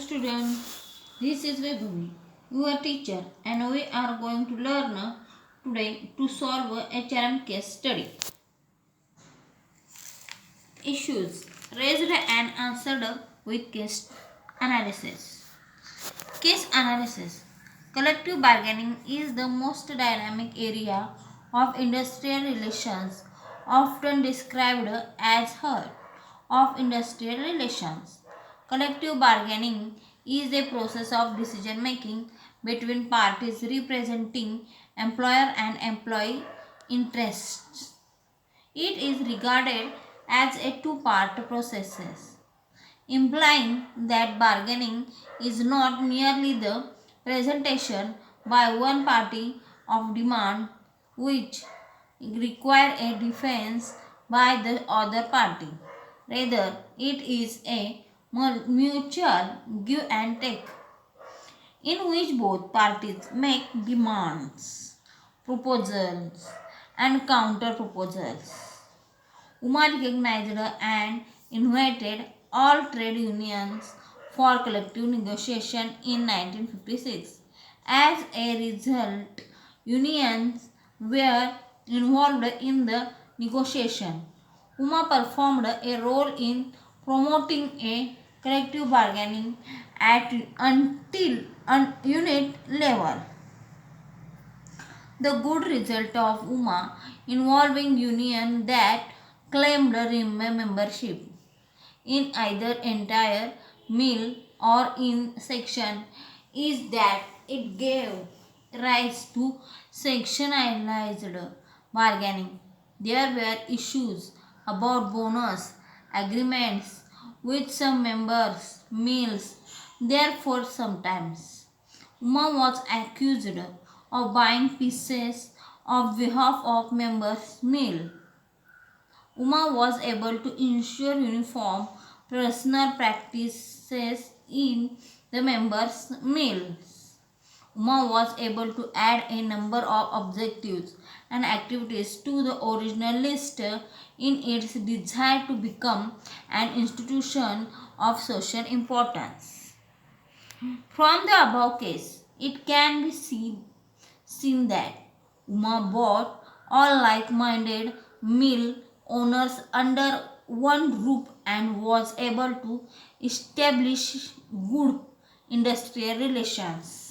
student, this is Vaibhavi, your teacher, and we are going to learn today to solve a HRM case study. Issues raised and answered with case analysis. Case analysis. Collective bargaining is the most dynamic area of industrial relations, often described as heart of industrial relations. Collective bargaining is a process of decision making between parties representing employer and employee interests. It is regarded as a two-part process, implying that bargaining is not merely the presentation by one party of demand which require a defense by the other party. Rather, it is a mutual give and take in which both parties make demands, proposals, and counter proposals. UMA recognized and invited all trade unions for collective negotiation in 1956. As a result, unions were involved in the negotiation. UMA performed a role in promoting a collective bargaining at unit level. The good result of UMA involving union that claimed membership in either entire mill or in section is that it gave rise to sectionalized bargaining. There were issues about bonus agreements with some members mills. Therefore, sometimes UMA was accused of buying pieces of behalf of members' mill. UMA was able to ensure uniform personal practices in the members' mills. UMA was able to add a number of objectives and activities to the original list in its desire to become an institution of social importance. From the above case, it can be seen that UMA brought all like-minded mill owners under one roof and was able to establish good industrial relations.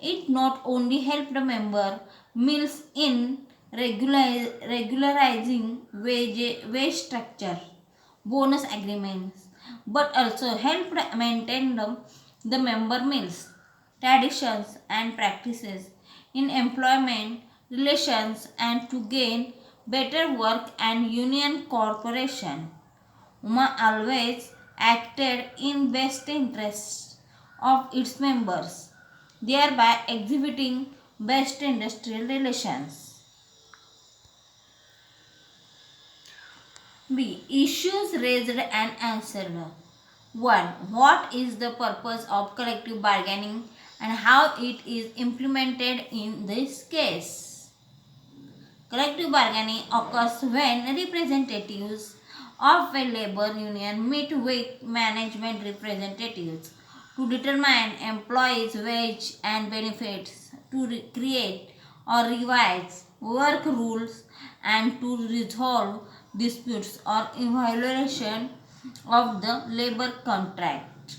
It not only helped member mills in regularizing wage structure, bonus agreements, but also helped maintain the member mills, traditions and practices in employment relations and to gain better work and union cooperation. UMA always acted in best interests of its members, thereby exhibiting best industrial relations. B. Issues raised and answered. 1. What is the purpose of collective bargaining and how it is implemented in this case? Collective bargaining occurs when representatives of a labor union meet with management representatives to determine employees' wage and benefits, to create or revise work rules, and to resolve disputes or in violation of the labor contract.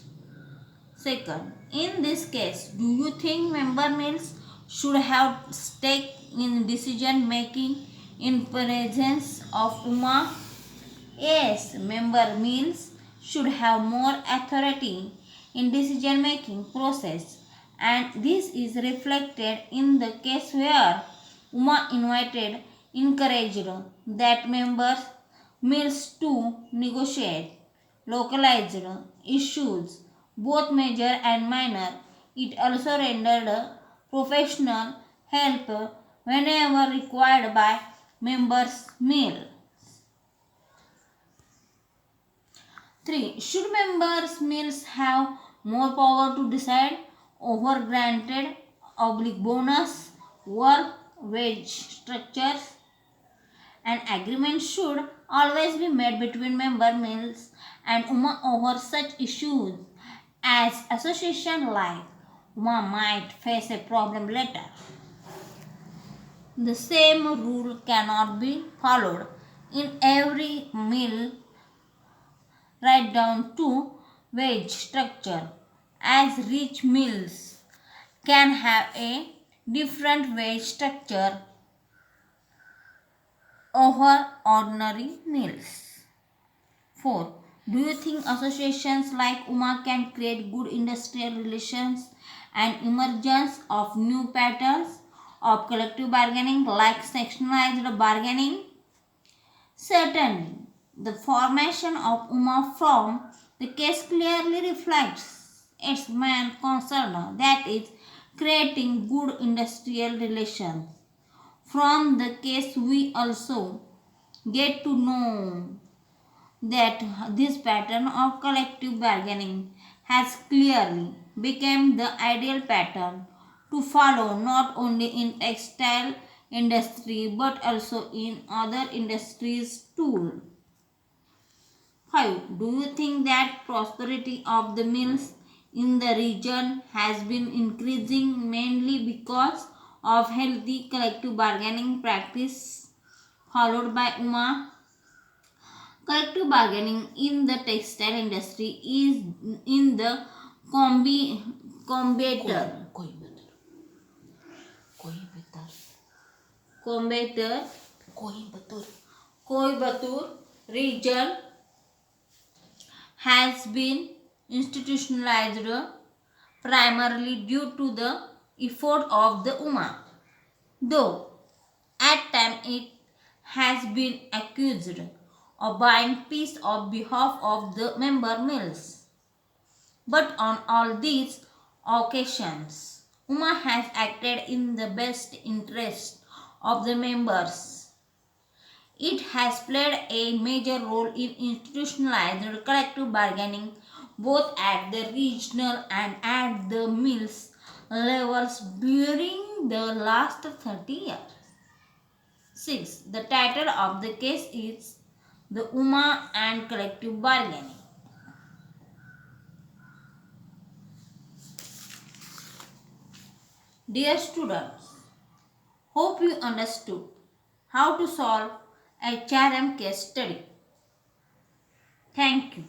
Second, in this case, do you think member mills should have stake in decision making in presence of UMA? Yes, member mills should have more authority in decision making process, and this is reflected in the case where UMA encouraged that members mills to negotiate localized issues, both major and minor. It also rendered professional help whenever required by members' mill. 3. Should members' mills have more power to decide over granted bonus, work, wage structures? An agreement should always be made between member mills and UMA over such issues as association like Uma might face a problem later. The same rule cannot be followed in every mill right down to wage structure, as rich mills can have a different wage structure over ordinary mills. 4. Do you think associations like UMA can create good industrial relations and emergence of new patterns of collective bargaining like sectionalized bargaining? Certainly, the formation of UMA from the case clearly reflects its main concern, that is, creating good industrial relations. From the case, we also get to know that this pattern of collective bargaining has clearly become the ideal pattern to follow not only in textile industry but also in other industries too. 5. Do you think that prosperity of the mills in the region has been increasing mainly because of healthy collective bargaining practice followed by UMA? Collective bargaining in the textile industry is in the combator, combator Coimbatore region has been institutionalized primarily due to the effort of the UMA, though at times it has been accused of buying peace on behalf of the member mills. But on all these occasions, UMA has acted in the best interest of the members. It has played a major role in institutionalized collective bargaining both at the regional and at the mills levels during the last 30 years. 6. The title of the case is The UMA and Collective Bargaining. Dear students, hope you understood how to solve a HRM case study. Thank you.